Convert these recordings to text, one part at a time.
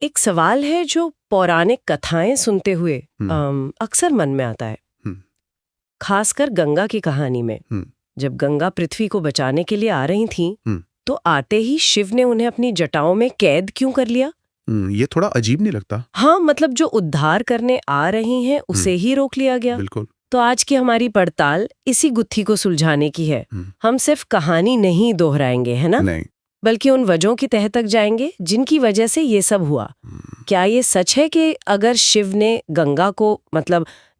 एक सवाल है जो पौराणिक कथाएं सुनते हुए अक्सर मन में आता है, खासकर गंगा की कहानी में। जब गंगा पृथ्वी को बचाने के लिए आ रही थीं, तो आते ही शिव ने उन्हें अपनी जटाओं में कैद क्यों कर लिया? ये थोड़ा अजीब नहीं लगता? हाँ, मतलब जो उद्धार करने आ रही हैं उसे ही रोक लिया गया। बिल्कुल। तो आज की हमारी पड़ताल इसी गुत्थी को सुलझाने की है। हम सिर्फ कहानी नहीं दोहराएंगे, है ना? नहीं, बल्कि उन वजहों की तह तक जाएंगे जिनकी वजह से ये सब हुआ। क्या ये सच है कि अगर शिव ने गंगा को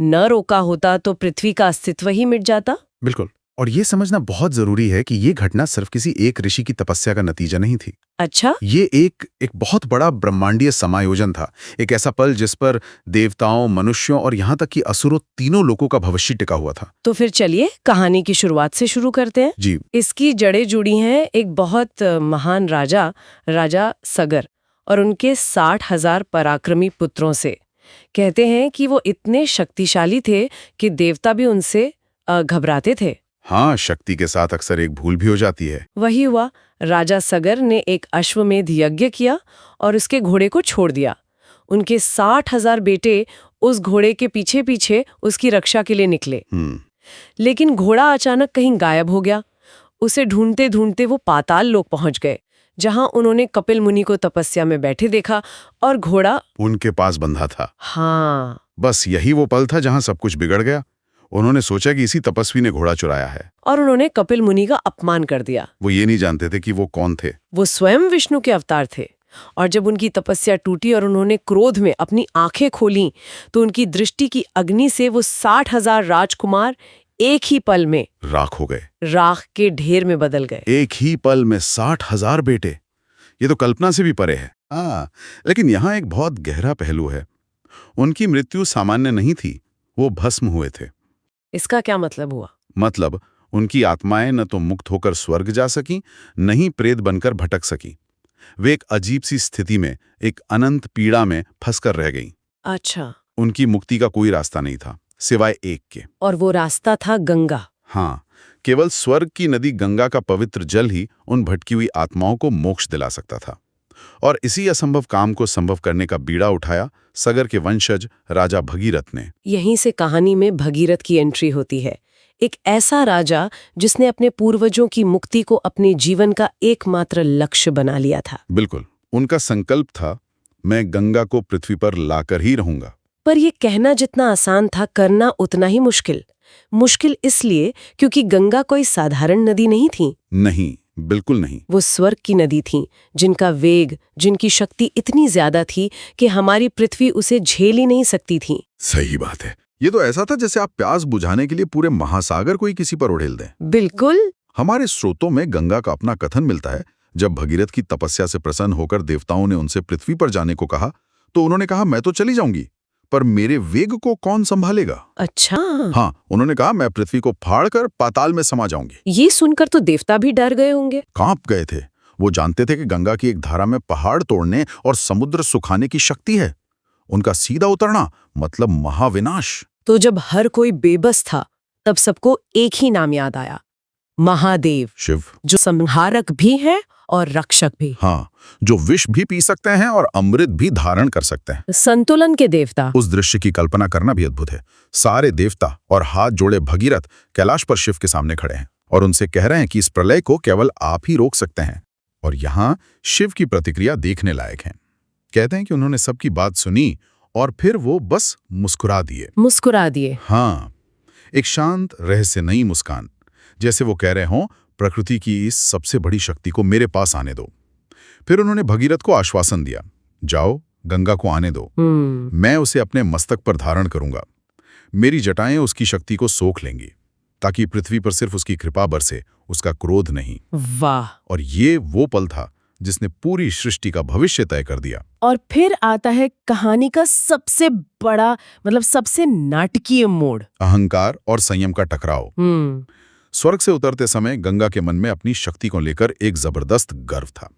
न रोका होता तो पृथ्वी का अस्तित्व ही मिट जाता? बिल्कुल। और ये समझना बहुत जरूरी है कि ये घटना सिर्फ किसी एक ऋषि की तपस्या का नतीजा नहीं थी। अच्छा, ये एक बहुत बड़ा ब्रह्मांडीय समायोजन था। एक ऐसा पल जिस पर देवताओं, मनुष्यों और यहाँ तक कि असुरों तीनों लोगों का भविष्य टिका हुआ था। तो फिर चलिए कहानी की शुरुआत से शुरू करते हैं। जी। इसकी जड़ें जुड़ी हैं एक बहुत महान राजा सगर और उनके 60,000 पराक्रमी पुत्रों से। कहते हैं कि वो इतने शक्तिशाली थे कि देवता भी उनसे घबराते थे। हाँ, शक्ति के साथ अक्सर एक भूल भी हो जाती है। वही हुआ। राजा सगर ने एक अश्वमेध यज्ञ किया और उसके घोड़े को छोड़ दिया। उनके 60,000 बेटे उस घोड़े के पीछे पीछे उसकी रक्षा के लिए निकले। लेकिन घोड़ा अचानक कहीं गायब हो गया। उसे ढूंढते ढूंढते वो पाताल लोक पहुंच गए, जहां उन्होंने कपिल मुनि को तपस्या में बैठे देखा और घोड़ा उनके पास बंधा था। हाँ, बस यही वो पल था जहां सब कुछ बिगड़ गया। उन्होंने सोचा कि इसी तपस्वी ने घोड़ा चुराया है और उन्होंने कपिल मुनि का अपमान कर दिया। वो ये नहीं जानते थे कि वो कौन थे। वो स्वयं विष्णु के अवतार थे। और जब उनकी तपस्या टूटी और उन्होंने क्रोध में अपनी आंखें खोलीं, तो उनकी दृष्टि की अग्नि से वो 60,000 राजकुमार एक ही पल में राख हो गए, राख के ढेर में बदल गए। एक ही पल में 60,000 बेटे। ये तो कल्पना से भी परे है। लेकिन यहाँ एक बहुत गहरा पहलू है। उनकी मृत्यु सामान्य नहीं थी, वो भस्म हुए थे। इसका क्या मतलब हुआ? मतलब उनकी आत्माएं न तो मुक्त होकर स्वर्ग जा सकी, न ही प्रेत बनकर भटक सकी। वे एक अजीब सी स्थिति में, एक अनंत पीड़ा में फंसकर रह गईं। अच्छा। उनकी मुक्ति का कोई रास्ता नहीं था सिवाय एक के। और वो रास्ता था गंगा। हाँ, केवल स्वर्ग की नदी गंगा का पवित्र जल ही उन भटकी हुई आत्माओं को मोक्ष दिला सकता था। और इसी असंभव काम को संभव करने का बीड़ा उठाया सगर के वंशज राजा भगीरथ ने। यहीं से कहानी में भगीरथ की एंट्री होती है। एक ऐसा राजा जिसने अपने पूर्वजों की मुक्ति को अपने जीवन का एकमात्र लक्ष्य बना लिया था। बिल्कुल, उनका संकल्प था, मैं गंगा को पृथ्वी पर लाकर ही रहूंगा। पर यह कहना जितना आसान था, करना उतना ही मुश्किल इसलिए क्योंकि गंगा कोई साधारण नदी नहीं थी। नहीं, बिल्कुल नहीं। वो स्वर्ग की नदी थी, जिनका वेग, जिनकी शक्ति इतनी ज्यादा थी कि हमारी पृथ्वी उसे झेल ही नहीं सकती थी। सही बात है। ये तो ऐसा था जैसे आप प्यास बुझाने के लिए पूरे महासागर को ही किसी पर उड़ेल दें। बिल्कुल। हमारे स्रोतों में गंगा का अपना कथन मिलता है। जब भगीरथ की तपस्या से प्रसन्न होकर देवताओं ने उनसे पृथ्वी पर जाने को कहा, तो उन्होंने कहा, मैं तो चली जाऊंगी, पर मेरे वेग को कौन संभालेगा? अच्छा। हाँ, उन्होंने कहा, मैं पृथ्वी को फाड़कर पाताल में समा जाऊंगी। ये सुनकर तो देवता भी डर गए होंगे। कांप गए थे। वो जानते थे कि गंगा की एक धारा में पहाड़ तोड़ने और समुद्र सुखाने की शक्ति है। उनका सीधा उतरना मतलब महाविनाश। तो जब हर कोई बेबस था, तब सबको एक ही नाम याद आया, महादेव। शिव, जो संहारक भी है और रक्षक भी। हाँ, जो विष भी पी सकते हैं और अमृत भी धारण कर सकते हैं। संतुलन के देवता। उस दृश्य की कल्पना करना भी अद्भुत है। सारे देवता और हाथ जोड़े भगीरथ कैलाश पर शिव के सामने खड़े हैं और उनसे कह रहे हैं कि इस प्रलय को केवल आप ही रोक सकते हैं। और यहाँ शिव की प्रतिक्रिया देखने लायक है। कहते हैं कि उन्होंने सबकी बात सुनी और फिर वो बस मुस्कुरा दिए। हाँ, एक शांत रहस्यमयी मुस्कान, जैसे वो कह रहे हों, प्रकृति की इस सबसे बड़ी शक्ति को मेरे पास आने दो। फिर उन्होंने भगीरथ को आश्वासन दिया, जाओ, गंगा को आने दो, मैं उसे अपने मस्तक पर धारण करूंगा। मेरी जटाएं उसकी शक्ति को सोख लेंगी, ताकि पृथ्वी पर सिर्फ उसकी कृपा बरसे, उसका क्रोध नहीं। वाह। और ये वो पल था जिसने पूरी सृष्टि का भविष्य तय कर दिया। और फिर आता है कहानी का सबसे बड़ा, सबसे नाटकीय मोड़, अहंकार और संयम का टकराव। स्वर्ग से उतरते समय गंगा के मन में अपनी शक्ति को लेकर एक जबरदस्त गर्व था।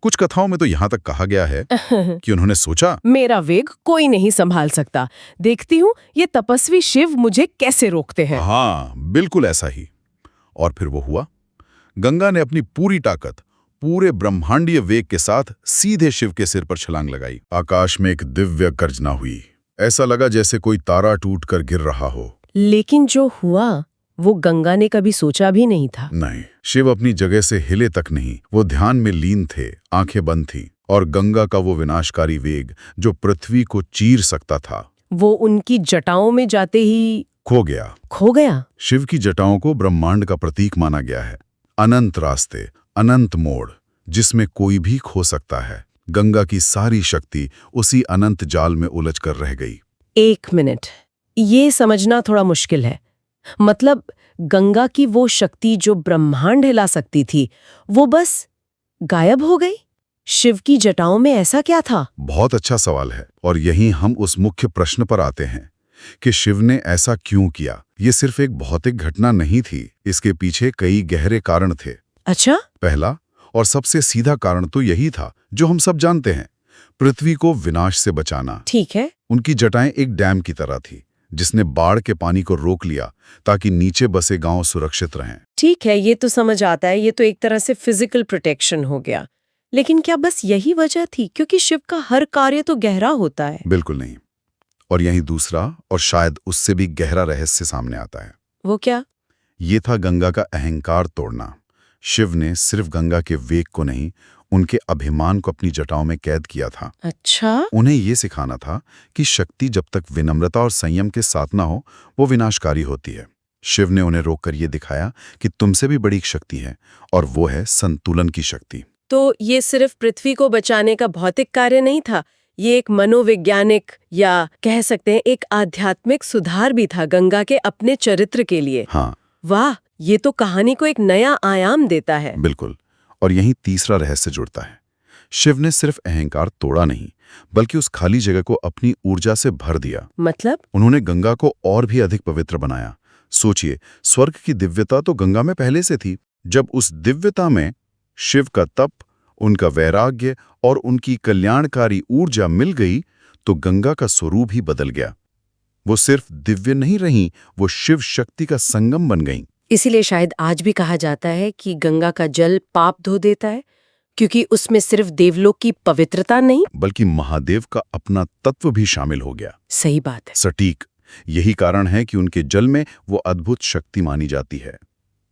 कुछ कथाओं में तो यहाँ तक कहा गया है कि उन्होंने सोचा, मेरा वेग कोई नहीं संभाल सकता, देखती हूँ ये तपस्वी शिव मुझे कैसे रोकते हैं। हाँ, बिल्कुल ऐसा ही। और फिर वो हुआ। गंगा ने अपनी पूरी ताकत, पूरे ब्रह्मांडीय वेग के साथ सीधे शिव के सिर पर छलांग लगाई। आकाश में एक दिव्य गर्जना हुई। ऐसा लगा जैसे कोई तारा टूटकर गिर रहा हो। लेकिन जो हुआ वो गंगा ने कभी सोचा भी नहीं था। नहीं, शिव अपनी जगह से हिले तक नहीं। वो ध्यान में लीन थे, आंखें बंद थी, और गंगा का वो विनाशकारी वेग जो पृथ्वी को चीर सकता था, वो उनकी जटाओं में जाते ही खो गया। शिव की जटाओं को ब्रह्मांड का प्रतीक माना गया है। अनंत रास्ते, अनंत मोड़, जिसमें कोई भी खो सकता है। गंगा की सारी शक्ति उसी अनंत जाल में उलझकर रह गई। 1 मिनट, ये समझना थोड़ा मुश्किल है। मतलब गंगा की वो शक्ति जो ब्रह्मांड हिला सकती थी, वो बस गायब हो गई? शिव की जटाओं में ऐसा क्या था? बहुत अच्छा सवाल है, और यहीं हम उस मुख्य प्रश्न पर आते हैं कि शिव ने ऐसा क्यों किया। ये सिर्फ एक भौतिक घटना नहीं थी, इसके पीछे कई गहरे कारण थे। अच्छा? पहला और सबसे सीधा कारण तो यही था जो हम सब जानते हैं, पृथ्वी को विनाश से बचाना। ठीक है। उनकी जटाएं एक डैम की तरह थी, जिसने बाढ़ के पानी को रोक लिया ताकि नीचे बसे गांव सुरक्षित रहें। ठीक है, ये तो समझ आता है। ये तो एक तरह से फिजिकल प्रोटेक्शन हो गया। लेकिन क्या बस यही वजह थी? क्योंकि शिव का हर कार्य तो गहरा होता है। बिल्कुल नहीं। और यही दूसरा और शायद उससे भी गहरा रहस्य सामने आता है। वो क्या? ये था गंगा का अहंकार तोड़ना। शिव ने सिर्फ गंगा के वेग को नहीं, उनके अभिमान को अपनी जटाओं में कैद किया था। अच्छा? उन्हें ये सिखाना था कि शक्ति जब तक विनम्रता और संयम के साथ ना हो, वो विनाशकारी होती है। शिव ने उन्हें रोककर ये दिखाया कि तुमसे भी बड़ी एक शक्ति है, और वो है संतुलन की शक्ति। तो ये सिर्फ पृथ्वी को बचाने का भौतिक कार्य नहीं था, ये एक मनोवैज्ञानिक, या कह सकते हैं एक आध्यात्मिक सुधार भी था गंगा के अपने चरित्र के लिए। हाँ। वाह, ये तो कहानी को एक नया आयाम देता है। बिल्कुल। और यही तीसरा रहस्य जुड़ता है। शिव ने सिर्फ अहंकार तोड़ा नहीं, बल्कि उस खाली जगह को अपनी ऊर्जा से भर दिया। मतलब? उन्होंने गंगा को और भी अधिक पवित्र बनाया। सोचिए, स्वर्ग की दिव्यता तो गंगा में पहले से थी। जब उस दिव्यता में शिव का तप, उनका वैराग्य और उनकी कल्याणकारी ऊर्जा मिल गई, तो गंगा का स्वरूप ही बदल गया। वो सिर्फ दिव्य नहीं रही, वो शिव शक्ति का संगम बन गईं। इसीलिए शायद आज भी कहा जाता है कि गंगा का जल पाप धो देता है, क्योंकि उसमें सिर्फ देवलोक की पवित्रता नहीं, बल्कि महादेव का अपना तत्व भी शामिल हो गया। सही बात है। सटीक। यही कारण है कि उनके जल में वो अद्भुत शक्ति मानी जाती है।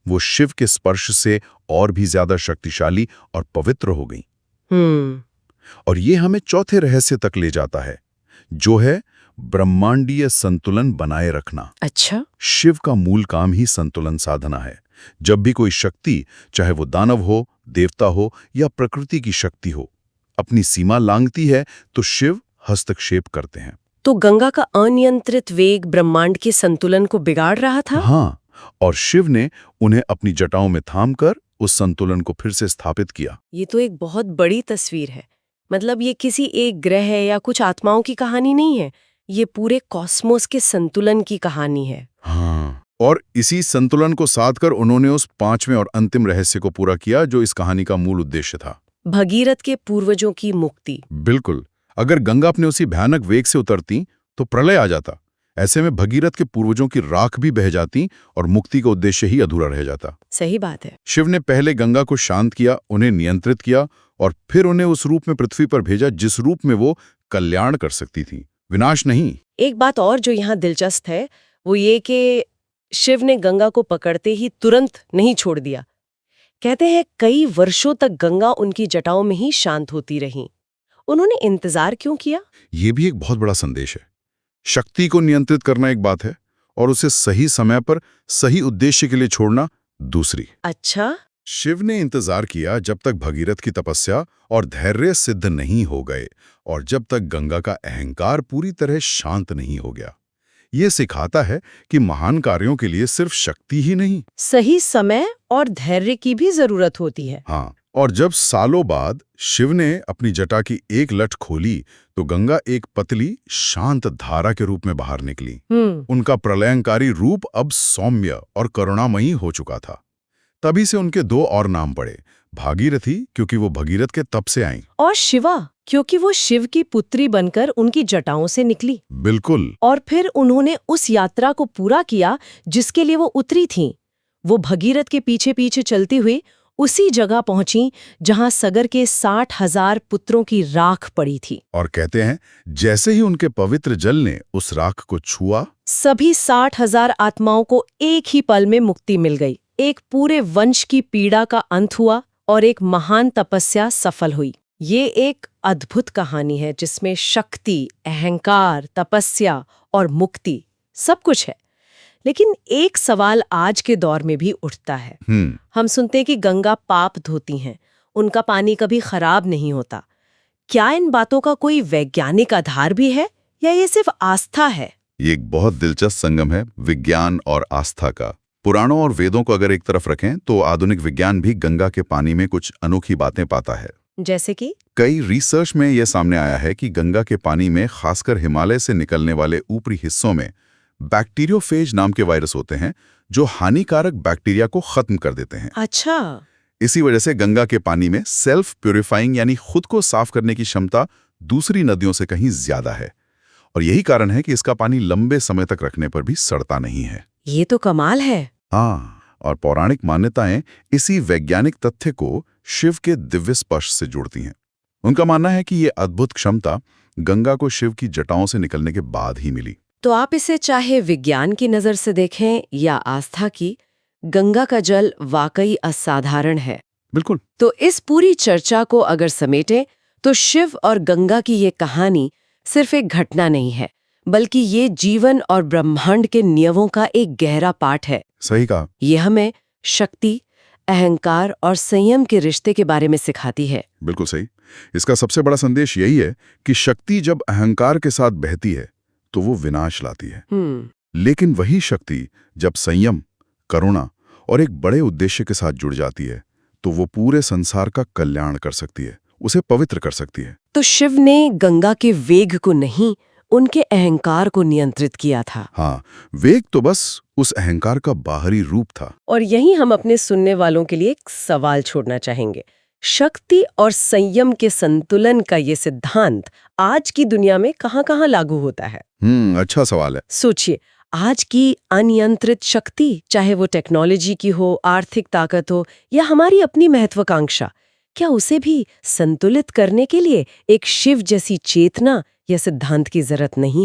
वो शिव के स्पर्श से और भी ज्यादा शक्तिशाली और पवित्र हो गई। और ये हमें चौथे रहस्य तक ले जाता है, जो है ब्रह्मांडीय संतुलन बनाए रखना। अच्छा? शिव का मूल काम ही संतुलन साधना है। जब भी कोई शक्ति, चाहे वो दानव हो, देवता हो या प्रकृति की शक्ति हो, अपनी सीमा लांघती है, तो शिव हस्तक्षेप करते हैं। तो गंगा का अनियंत्रित वेग ब्रह्मांड के संतुलन को बिगाड़ रहा था? हाँ, और शिव ने उन्हें अपनी जटाओं में थामकर उस संतुलन को फिर से स्थापित किया। ये तो एक बहुत बड़ी तस्वीर है। मतलब ये किसी एक ग्रह या कुछ आत्माओं की कहानी नहीं है, ये पूरे कॉस्मोस के संतुलन की कहानी है। हाँ, और इसी संतुलन को साध कर उन्होंने उस पांचवें और अंतिम रहस्य को पूरा किया, जो इस कहानी का मूल उद्देश्य था। भगीरथ के पूर्वजों की मुक्ति। बिल्कुल। अगर गंगा अपने उसी भयानक वेग से उतरती तो प्रलय आ जाता। ऐसे में भगीरथ के पूर्वजों की राख भी बह जाती और मुक्ति का उद्देश्य ही अधूरा रह जाता। सही बात है। शिव ने पहले गंगा को शांत किया, उन्हें नियंत्रित किया, और फिर उन्हें उस रूप में पृथ्वी पर भेजा जिस रूप में वो कल्याण कर सकती थी, विनाश नहीं। एक बात और जो यहाँ दिलचस्प है, वो ये कि शिव ने गंगा को पकड़ते ही तुरंत नहीं छोड़ दिया। कहते हैं कई वर्षों तक गंगा उनकी जटाओं में ही शांत होती रही। उन्होंने इंतजार क्यों किया? ये भी एक बहुत बड़ा संदेश है। शक्ति को नियंत्रित करना एक बात है, और उसे सही समय पर सही उद्देश्य के लिए छोड़ना दूसरी। अच्छा? शिव ने इंतजार किया जब तक भगीरथ की तपस्या और धैर्य सिद्ध नहीं हो गए, और जब तक गंगा का अहंकार पूरी तरह शांत नहीं हो गया। ये सिखाता है कि महान कार्यों के लिए सिर्फ शक्ति ही नहीं, सही समय और धैर्य की भी जरूरत होती है। हाँ, और जब सालों बाद शिव ने अपनी जटा की एक लठ खोली, तो गंगा एक पतली शांत धारा के रूप में बाहर निकली। उनका प्रलयंकारी रूप अब सौम्य और करुणामयी हो चुका था। तभी से उनके दो और नाम पड़े, भागीरथी क्योंकि वो भगीरथ के तप से आईं, और शिवा क्योंकि वो शिव की पुत्री बनकर उनकी जटाओं से निकली। बिल्कुल। और फिर उन्होंने उस यात्रा को पूरा किया जिसके लिए वो उतरी थीं। वो भगीरथ के पीछे पीछे चलती हुई उसी जगह पहुंची जहां सगर के 60,000 पुत्रों की राख पड़ी थी। और कहते हैं जैसे ही उनके पवित्र जल ने उस राख को छुआ, सभी 60,000 आत्माओं को एक ही पल में मुक्ति मिल गई। एक पूरे वंश की पीड़ा का अंत हुआ और एक महान तपस्या सफल हुई। ये एक अद्भुत कहानी है जिसमें शक्ति, अहंकार, तपस्या और मुक्ति सब कुछ है। लेकिन एक सवाल आज के दौर में भी उठता है। हम सुनते हैं कि गंगा पाप धोती हैं, उनका पानी कभी खराब नहीं होता। क्या इन बातों का कोई वैज्ञानिक आधार भी है या ये सिर्फ आस्था है? ये एक बहुत दिलचस्प संगम है विज्ञान और आस्था का। पुराणों और वेदों को अगर एक तरफ रखें तो आधुनिक विज्ञान भी गंगा के पानी में कुछ अनोखी बातें पाता है। जैसे कि कई रिसर्च में यह सामने आया है कि गंगा के पानी में, खासकर हिमालय से निकलने वाले ऊपरी हिस्सों में, बैक्टीरियोफेज नाम के वायरस होते हैं जो हानिकारक बैक्टीरिया को खत्म कर देते हैं। अच्छा। इसी वजह से गंगा के पानी में सेल्फ प्यूरिफाइंग यानी खुद को साफ करने की क्षमता दूसरी नदियों से कहीं ज्यादा है। और यही कारण है कि इसका पानी लंबे समय तक रखने पर भी सड़ता नहीं है। ये तो कमाल है। हाँ, और पौराणिक मान्यताएं इसी वैज्ञानिक तथ्य को शिव के दिव्य स्पर्श से जोड़ती हैं। उनका मानना है कि ये अद्भुत क्षमता गंगा को शिव की जटाओं से निकलने के बाद ही मिली। तो आप इसे चाहे विज्ञान की नजर से देखें या आस्था की, गंगा का जल वाकई असाधारण है। बिल्कुल। तो इस पूरी चर्चा को अगर समेटें तो शिव और गंगा की ये कहानी सिर्फ एक घटना नहीं है, बल्कि ये जीवन और ब्रह्मांड के नियमों का एक गहरा पाठ है। सही कहा। ये हमें शक्ति, अहंकार और संयम के रिश्ते के बारे में सिखाती है। बिल्कुल सही। इसका सबसे बड़ा संदेश यही है कि शक्ति जब अहंकार के साथ बहती है तो वो विनाश लाती है। लेकिन वही शक्ति जब संयम, करुणा और एक बड़े उद्देश्य के साथ जुड़ जाती है तो वो पूरे संसार का कल्याण कर सकती है, उसे पवित्र कर सकती है। तो शिव ने गंगा के वेग को नहीं, उनके अहंकार को नियंत्रित किया था। हाँ, वेग तो बस उस अहंकार का बाहरी रूप था। और यही हम अपने सुनने वालों के लिए एक सवाल छोड़ना चाहेंगे। शक्ति और संयम के संतुलन का ये सिद्धांत आज की दुनिया में कहाँ-कहाँ लागू होता है? अच्छा सवाल है। सोचिए, आज की अनियंत्रित शक्ति, चाहे वो टेक्नोलॉजी की हो, आर्थिक ताकत हो या हमारी अपनी महत्वाकांक्षा, क्या उसे भी संतुलित करने के लिए एक शिव जैसी चेतना या सिद्धांत की जरूरत नहीं?